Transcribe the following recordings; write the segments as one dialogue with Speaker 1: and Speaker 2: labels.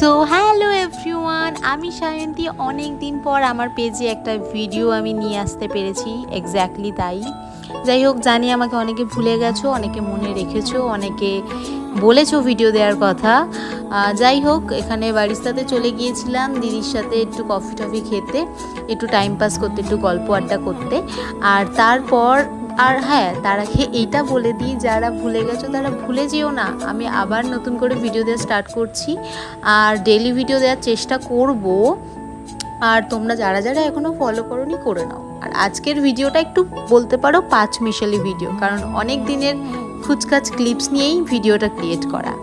Speaker 1: So hello everyone, আমি সায়ন্তী। অনেক দিন পর আমার পেজে একটা ভিডিও আমি নিয়ে আসতে পেরেছি, এক্স্যাক্টলি তাই। যাই হোক, জানি আমাকে অনেকে ভুলে গেছো, অনেকে মনে রেখেছো, অনেকে বলেছো ভিডিও দেওয়ার কথা। যাই হোক, এখানে বারিস্তাতে চলে গিয়েছিলাম দিদির সাথে একটু কফি টফি খেতে, একটু টাইম পাস করতে, একটু গল্প আড্ডা করতে। আর তারপর হ্যাঁ, তার আগে এইটা বলে দিই, যারা ভুলে গেছো তারা ভুলে যেও না, আমি আবার নতুন করে ভিডিও দেওয়া স্টার্ট করছি আর ডেইলি ভিডিও দেওয়ার চেষ্টা করব। আর তোমরা যারা যারা এখনও ফলো করোনি করে নাও। আর আজকের ভিডিওটা একটু বলতে পারো পাঁচ মিশালি ভিডিও, কারণ অনেক দিনের খুচখাচ ক্লিপস নিয়েই ভিডিওটা ক্রিয়েট করা।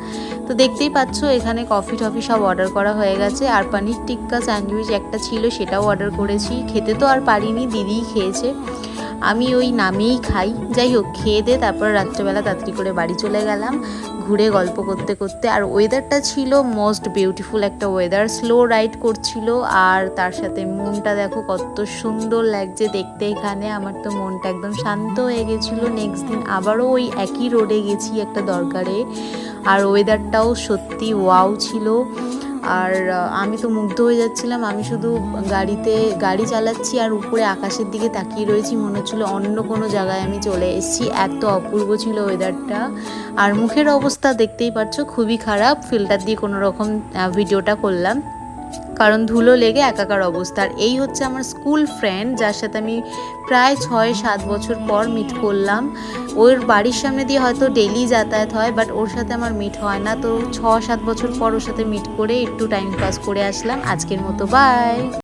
Speaker 1: তো দেখতেই পাচ্ছ এখানে কফি টফি সব অর্ডার করা হয়ে গেছে, আর পনির টিক্কা স্যান্ডউইচ একটা ছিল, সেটাও অর্ডার করেছি। খেতে তো আর পারিনি, দিদিই খেয়েছে, আমি ওই নামেই খাই। যাই হোক, খেয়ে দিয়ে তারপর রাত্রেবেলা তাড়াতাড়ি করে বাড়ি চলে গেলাম, ঘুরে গল্প করতে করতে। আর ওয়েদারটা ছিল মোস্ট বিউটিফুল একটা ওয়েদার, স্লো রাইড করছিল। আর তার সাথে মনটা দেখো কত সুন্দর লাগছে দেখতে এখানে। আমার তো মনটা একদম শান্ত হয়ে গেছিলো। নেক্সট দিন আবারও ওই একই রোডে গেছি একটা দরকারে, আর ওয়েদারটাও সত্যি ওয়াও ছিল। আর আমি তো মুগ্ধ হয়ে যাচ্ছিলাম, আমি শুধু গাড়ি চালাচ্ছি আর উপরে আকাশের দিকে তাকিয়ে রয়েছি, মনে হচ্ছিলো অন্য কোনো জায়গায় আমি চলে এসেছি, এত অপূর্ব ছিল ওয়েদারটা। আর মুখের অবস্থা দেখতেই পাচ্ছ খুবই খারাপ, ফিল্টার দিয়ে কোনো রকম ভিডিওটা করলাম, কারণ ধুলো লেগে একাকার অবস্থা। আর এই হচ্ছে আমার স্কুল ফ্রেন্ড, যার সাথে আমি প্রায় 6-7 বছর পর মিট করলাম। ওর বাড়ির সামনে দিয়ে হয়তো ডেইলি যাতায়াত হয়, বাট ওর সাথে আমার মিট হয় না। তো 6-7 বছর পর ওর সাথে মিট করে একটু টাইম পাস করে আসলাম। আজকের মতো বাই।